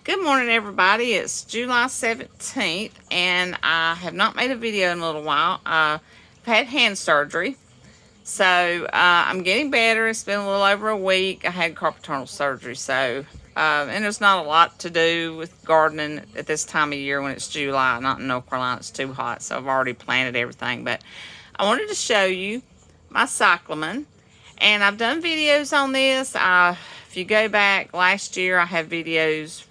Good morning, everybody. It's July 17th, and I have not made a video in a little while. I've had hand surgery, so I'm getting better. It's been a little over a week. I had carpal tunnel surgery, and there's not a lot to do with gardening at this time of year when it's July. Not in North Carolina, it's too hot, so I've already planted everything. But I wanted to show you my cyclamen, and I've done videos on this. If you go back last year, I have videos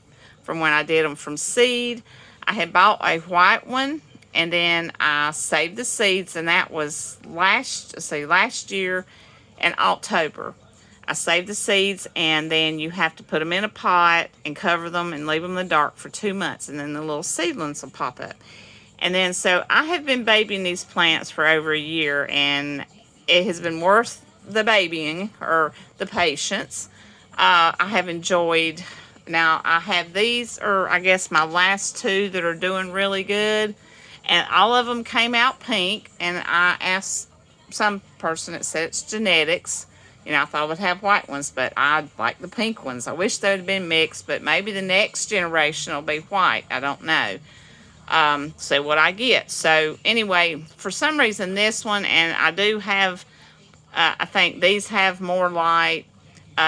from when I did them from seed. I had bought a white one, and then I saved the seeds, and that was last year in October. I saved the seeds, and then you have to put them in a pot and cover them and leave them in the dark for 2 months, and then the little seedlings will pop up. And then so I have been babying these plants for over a year, and it has been worth the babying or the patience. I have enjoyed. Now, I have these, or I guess my last two that are doing really good, and all of them came out pink, and I asked some person that said it's genetics. I thought I would have white ones, but I like the pink ones. I wish they would have been mixed, but maybe the next generation will be white. I don't know. So what I get. So anyway, for some reason this one, and I do have, I think these have more light.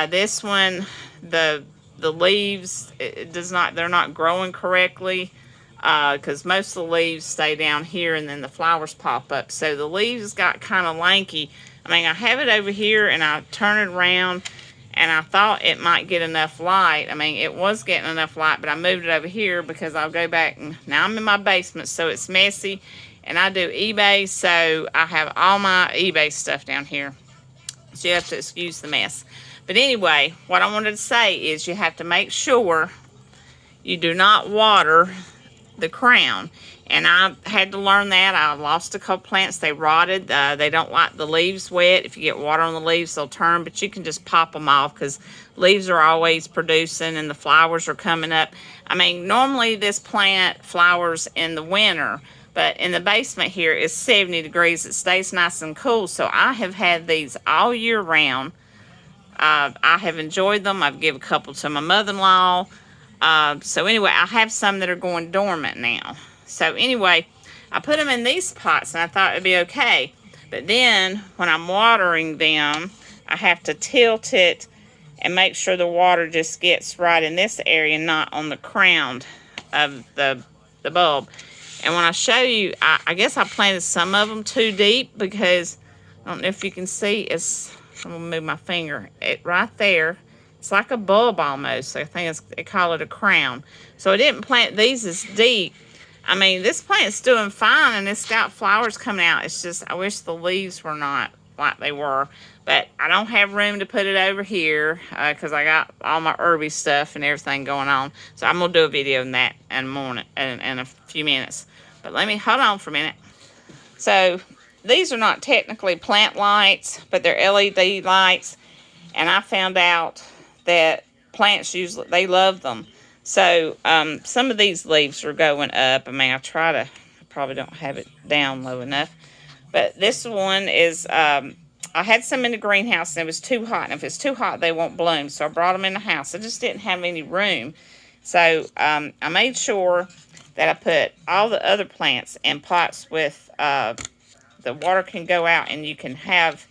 This one, the leaves, they're not growing correctly, because most of the leaves stay down here and then the flowers pop up. So the leaves got kind of lanky. I have it over here and I turn it around, and I thought it might get enough light. It was getting enough light, but I moved it over here because I'll go back, and now I'm in my basement, so it's messy, and I do eBay, so I have all my eBay stuff down here. So you have to excuse the mess. But anyway, what I wanted to say is you have to make sure you do not water the crown. And I had to learn that. I lost a couple plants. They rotted. They don't like the leaves wet. If you get water on the leaves, they'll turn. But you can just pop them off because leaves are always producing and the flowers are coming up. Normally this plant flowers in the winter. But in the basement here, it's 70 degrees. It stays nice and cool. So I have had these all year round. I have enjoyed them. I've given a couple to my mother-in-law. So anyway, I have some that are going dormant now. So anyway, I put them in these pots, and I thought it'd be okay. But then when I'm watering them, I have to tilt it and make sure the water just gets right in this area, not on the crown of the bulb. And when I show you, I guess I planted some of them too deep, because I don't know if you can see, I'm going to move my finger. Right there, it's like a bulb almost. I think they call it a crown. So I didn't plant these as deep. This plant's doing fine, and it's got flowers coming out. It's just, I wish the leaves were not like they were. But I don't have room to put it over here because I got all my herby stuff and everything going on. So I'm going to do a video on that in a few minutes. But let me, hold on for a minute. So these are not technically plant lights, but they're LED lights. And I found out that plants usually, they love them. So some of these leaves are going up. I probably don't have it down low enough. But this one is, I had some in the greenhouse, and it was too hot. And if it's too hot, they won't bloom. So I brought them in the house. I just didn't have any room. So I made sure that I put all the other plants in pots with, the water can go out, and you can have,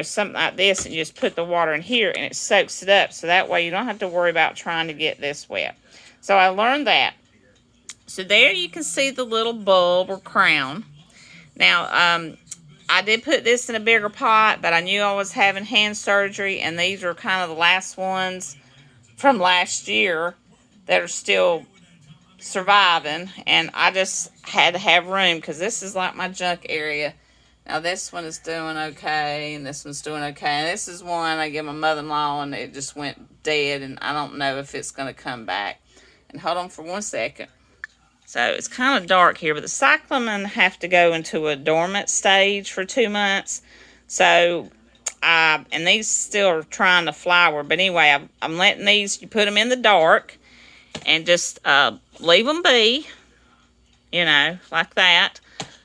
something like this, and you just put the water in here, and it soaks it up. So that way you don't have to worry about trying to get this wet. So I learned that. So there you can see the little bulb or crown. Now, I did put this in a bigger pot, but I knew I was having hand surgery, and these are kind of the last ones from last year that are still surviving, and I just had to have room because this is like my junk area. Now this one is doing okay, and this one's doing okay, and this is one I gave my mother-in-law, and it just went dead, and I don't know if it's going to come back. And hold on for 1 second. So it's kind of dark here, but the cyclamen have to go into a dormant stage for 2 months. So and these still are trying to flower, but anyway, I'm letting these, you put them in the dark and just leave them be, like that.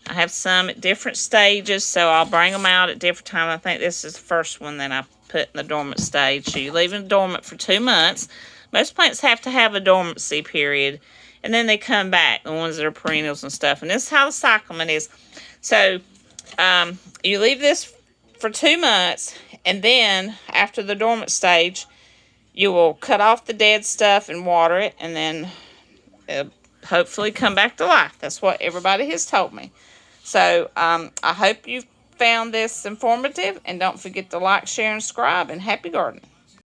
I have some at different stages, so I'll bring them out at different times. I think this is the first one that I put in the dormant stage. So you leave them dormant for 2 months. Most plants have to have a dormancy period, and then they come back, the ones that are perennials and stuff. And this is how the cyclamen is. So you leave this for 2 months, and then after the dormant stage, you will cut off the dead stuff and water it, and then it'll hopefully come back to life. That's what everybody has told me. So I hope you found this informative, and don't forget to like, share, and subscribe, and happy gardening.